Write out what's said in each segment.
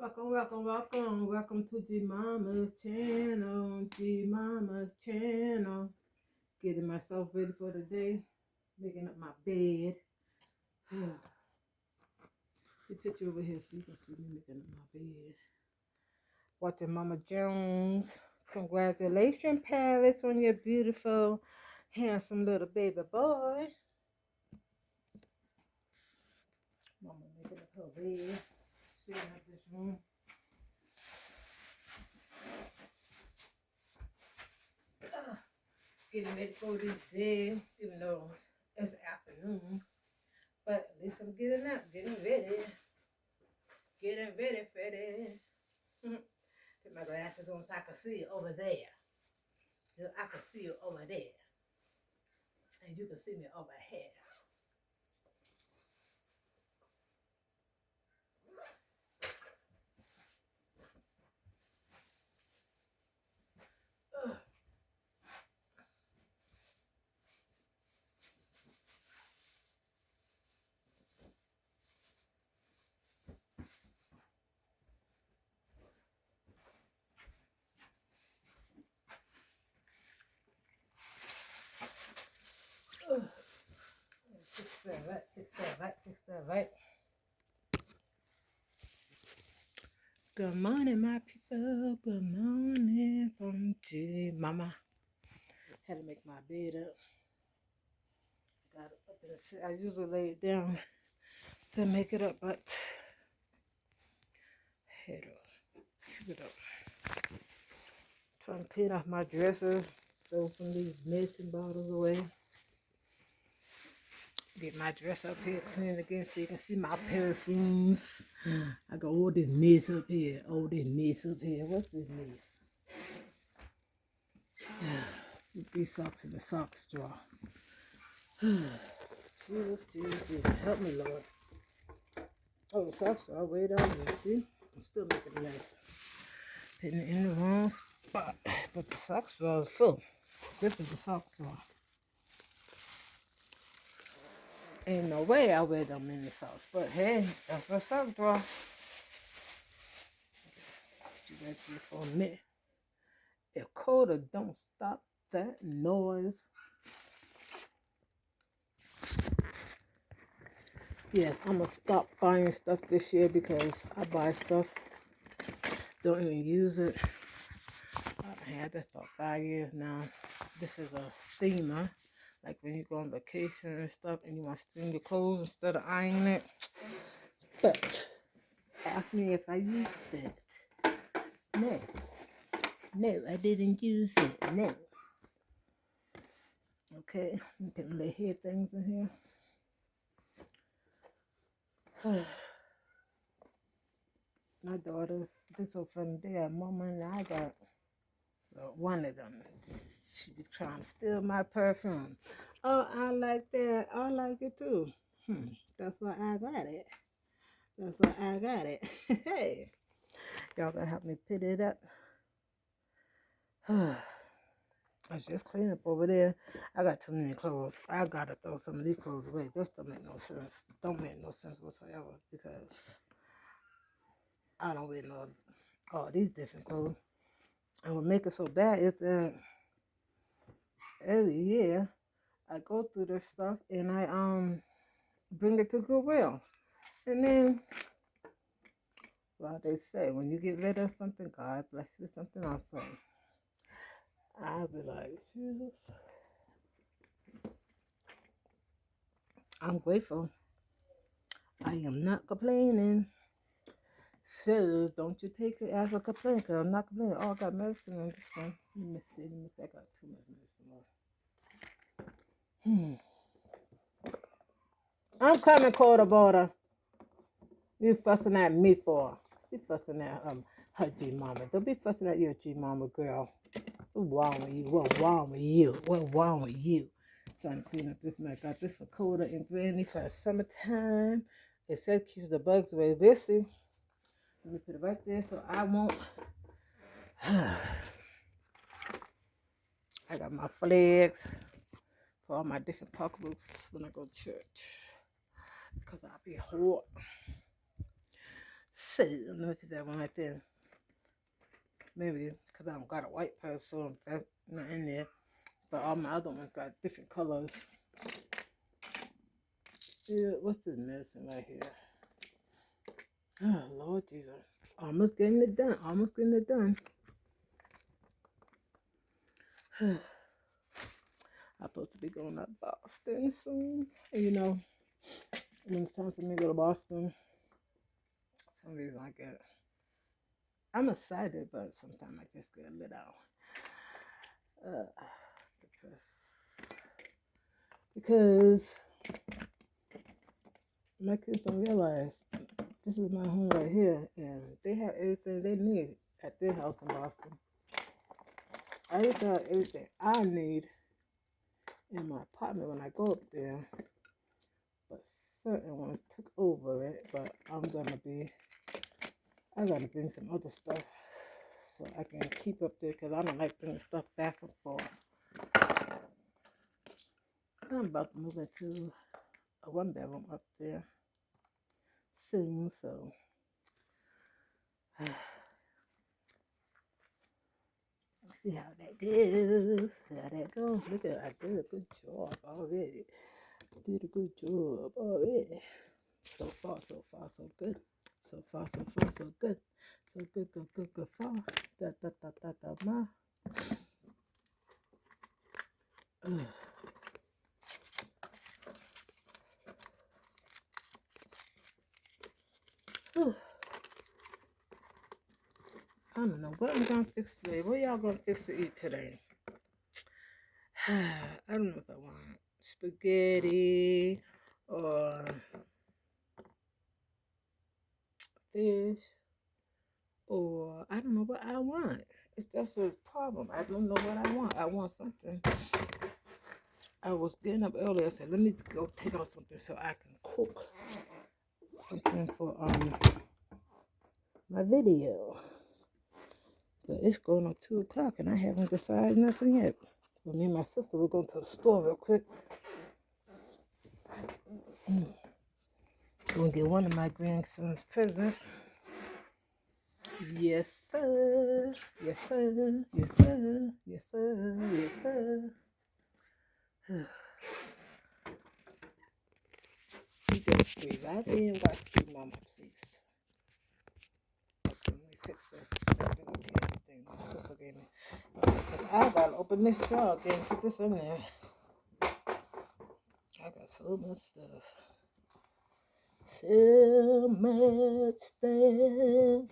Welcome to G Mama's channel. G Mama's channel. Getting myself ready for the day. Making up my bed. The picture over here so you can see me making up my bed. Watching Mama Jones. Congratulations, Paris, on your beautiful, handsome little baby boy. Mama making up her bed. Straighten up this room. Getting ready for this day, even though it's afternoon. But at least I'm getting up, getting ready. Getting ready, Freddy. Put my glasses on so I can see it over there. So I can see it over there. And you can see me over here. Fix that right, fix that right, fix that right. Good morning, my people. Good morning from G Mama. Had to make my bed up. Got it up in the, I usually lay it down to make it up, but head up, keep it up. Trying to clean off my dresser, throw some of these medicine bottles away. Get my dress up here clean again so you can see my perfumes. I got all this mess up here. All this mess up here. What's this mess? These socks in the socks drawer. Jesus, Jesus, help me, Lord. Oh, the socks drawer way down there. See? I'm still making a mess. Putting it in the wrong spot. But the socks drawer is full. This is the socks drawer. Ain't no way I wear them in the socks. But hey, that's my sock drawer. You ready for a minute? Dakota, don't stop that noise. Yes, I'm going to stop buying stuff this year because I buy stuff, don't even use it. I've had this for 5 years now. This is a steamer. Like when you go on vacation and stuff and you want to steam your clothes instead of ironing it. But ask me if I used it. No. No, I didn't use it. No. Okay, I'm putting the hair things in here. My daughters, this so funny. They got more money than I got. One of them, she be trying to steal my perfume. Oh, I like that. I like it too. That's why I got it. That's why I got it. Hey, y'all gonna help me put it up. I was just cleaning up over there. I got too many clothes. I gotta throw some of these clothes away. This don't make no sense. Don't make no sense whatsoever because I don't wear no all these different clothes. And what make it so bad is that every year I go through this stuff and I bring it to Goodwill. And then, well, they say when you get rid of something, God bless you with something else. So I'll be like, Jesus. I'm grateful. I am not complaining. So don't you take it as a complaint, because I'm not complaining. Oh, I got medicine in this one. Let me see. I got too much medicine left. I'm coming, quarter border. You fussing at me for? She fussing at her G mama. Don't be fussing at your G mama, girl. What's wrong with you? What's wrong with you? What's wrong with you? Trying to clean up this mess. Got this for Coda and Brandy for summertime. It said keeps the bugs away. Basically, let me put it right there so I won't. I got my flags for all my different pocketbooks when I go to church because I'll be hot. See, let me put that one right there. Maybe because I don't got a white purse, so that's not in there. But all my other ones got different colors. Yeah, what's this medicine right here? Oh, Lord Jesus. Almost getting it done. Almost getting it done. I'm supposed to be going to Boston soon. And you know, when it's time for me to go to Boston, some reason I get, I'm excited, but sometimes I just get a little depressed. Because my kids don't realize this is my home right here, and they have everything they need at their house in Boston. I just got everything I need in my apartment when I go up there, but certain ones took over it. But I gotta bring some other stuff so I can keep up there because I don't like bringing stuff back and forth. I'm about to move into a 1-bedroom up there soon, so see how that goes. How that goes. Look at, I did a good job already. Did a good job already. So far, so good. So far, so good. So good far. Ma. I don't know what I'm gonna fix today. What y'all gonna fix to eat today? I don't know if I want spaghetti or fish, or I don't know what I want. That's a problem. I don't know what I want. I want something. I was getting up earlier. I said, let me go take out something so I can cook something for my video. But it's going on 2 o'clock and I haven't decided nothing yet. But me and my sister, we're going to the store real quick. Gonna get one of my grandson's presents. Yes, sir. Yes, sir. Yes, sir. Yes, sir. Yes, sir. You just breathe right there and watch you, Mama, please. Okay, let me fix this. That's been okay, everything my sister gave me. I gotta open this jar again and put this in there. I got so much stuff. So much stuff.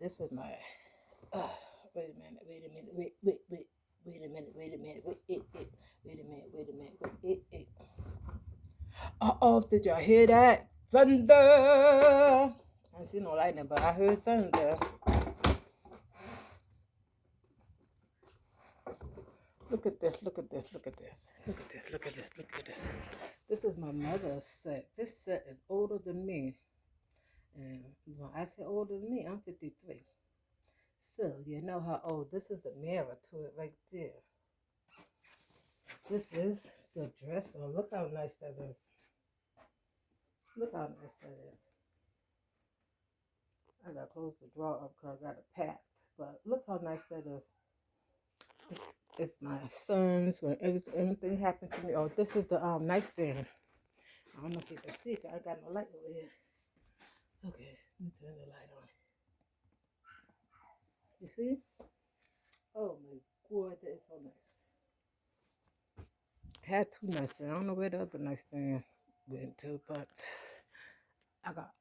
This is my. Wait a minute. Wait a minute. Uh-oh, did y'all hear that? Thunder! I see no lightning, but I heard thunder. Look at this. This is my mother's set. This set is older than me. And when I say older than me, I'm 53. So, you know how old. This is the mirror to it right there. This is the dresser. Look how nice that is. I got to close the drawer up because I got it packed. But look how nice that is. It's my son's. When anything happened to me. Oh, this is the nightstand. I don't know if you can see it. I got no light over here. Okay, let me turn the light on. You see? Oh my God, that is so nice. I had 2 nightstands. I don't know where the other nightstand went to, but I got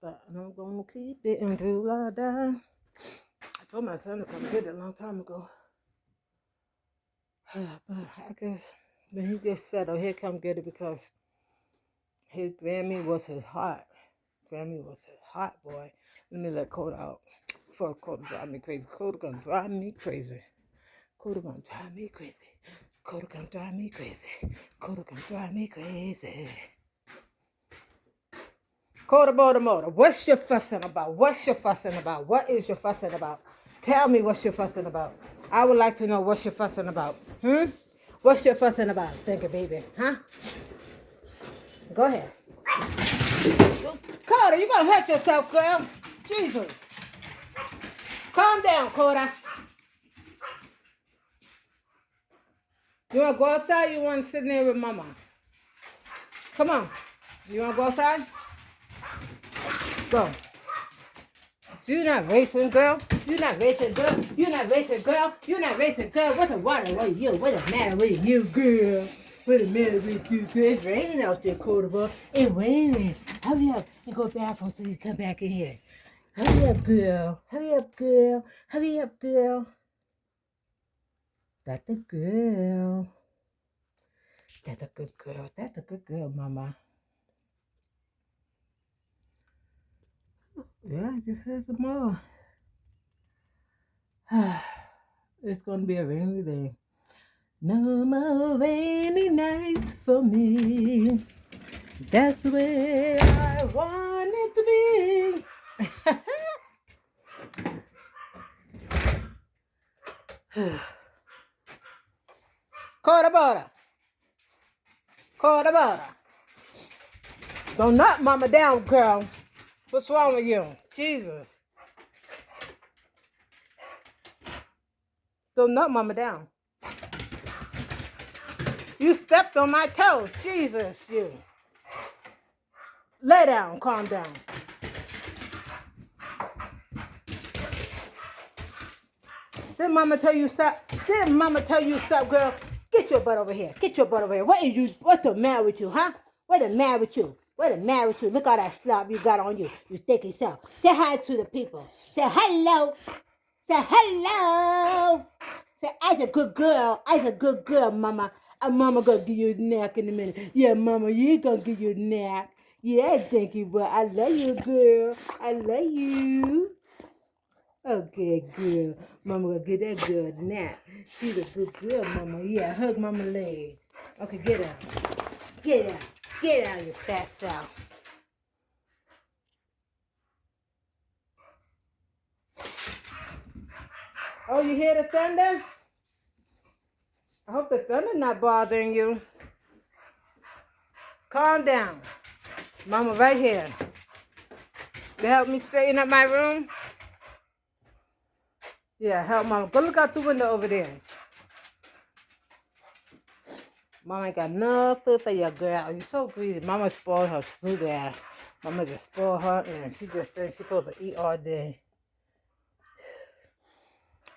that, and I'm gonna keep it until I die. I told my son to come get it a long time ago. But I guess when he gets settled, he'll come get it because his Grammy was his heart. Grammy was his heart, boy. Let me let Coda out before Coda drive me crazy. Coda gonna drive me crazy. Coda gonna drive me crazy. Coda gonna drive me crazy. Coda gonna drive me crazy. Coda motor. What's your fussing about? What is your fussing about? Tell me what's your fussing about. I would like to know what's your fussing about. What's your fussing about? Think it, baby. Huh? Go ahead. Carter, you're gonna hurt yourself, girl. Jesus. Calm down, Carter. You wanna go outside? You wanna sit there with mama? Come on. You wanna go outside? Go. You're not racing, girl. You're not racing, girl. You're not racing, girl. You're not racing, girl. What's the matter with you? What's the matter with you, girl? What's the matter with you, girl? It's raining out there, Cordova. It's raining. Hurry up and go bathroom so you come back in here. Hurry up, girl. Hurry up, girl. Hurry up, girl. That's a girl. That's a good girl. That's a good girl, mama. Yeah, I just had some more. It's gonna be a rainy day. No more rainy nights for me. That's where I want it to be. Quarter butter. Quarter butter. Don't knock mama down, girl. What's wrong with you? Jesus. Don't knock mama down. You stepped on my toe. Jesus, you. Lay down. Calm down. Did mama tell you stop? Did mama tell you stop, girl? Get your butt over here. Get your butt over here. What's the matter with you, huh? What's the matter with you? What's the matter with you? Look all that slop you got on you. You stinky self. Say hi to the people. Say hello. Say hello. Say, I'm a good girl. I'm a good girl, mama. And mama gonna give you a snack in a minute. Yeah, mama, you gonna give you a snack. Yeah, thank you, but I love you, girl. I love you. Okay, girl. Mama gonna get that girl a nap. She's a good girl, mama. Yeah, hug mama leg. Okay, get out. Get out. Get out, you fat self. Oh, you hear the thunder? I hope the thunder not bothering you. Calm down. Mama right here. You help me straighten up my room? Yeah, help mama. Go look out the window over there. Mama ain't got no food for your girl. You're so greedy. Mama spoiled her food there. Mama just spoiled her and she just thinks she's supposed to eat all day.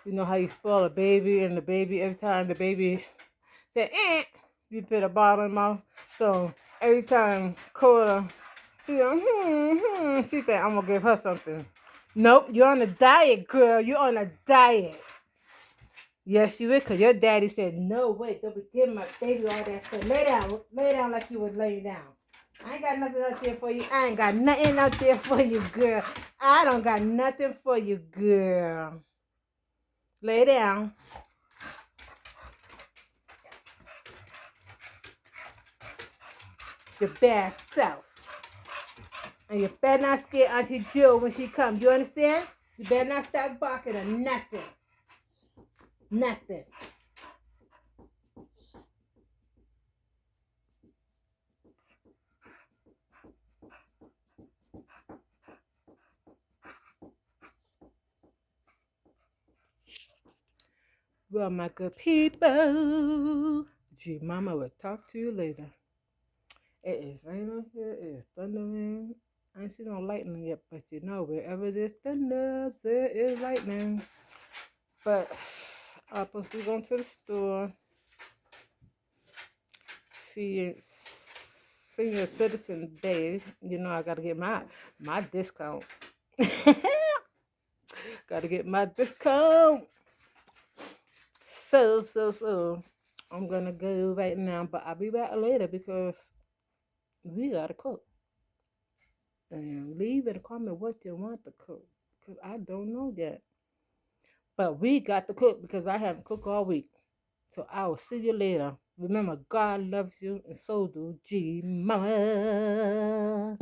You know how you spoil a baby and the baby, every time the baby say, you put a bottle in her mouth. So every time Coda, she think I'm going to give her something. Nope, you're on a diet, girl. You're on a diet. Yes, you will, because your daddy said, no, wait, don't be giving my baby all that stuff. Lay down like you was laying down. I ain't got nothing out there for you. I ain't got nothing out there for you, girl. I don't got nothing for you, girl. Lay down. Your bad self. And you better not scare Auntie Jill when she comes. You understand? You better not stop barking or nothing. Nothing. Well, my good people, G Mama will talk to you later. It is raining here. It is thundering. I ain't seen no lightning yet, but you know, wherever there's thunder, there is lightning. But I'm supposed to be going to the store. Senior Citizen Day. You know, I got to get my discount. Got to get my discount. So, I'm going to go right now, but I'll be back later because we got to cook. And leave and comment what you want to cook because I don't know yet. But we got to cook because I haven't cooked all week. So I will see you later. Remember, God loves you and so do G Mama.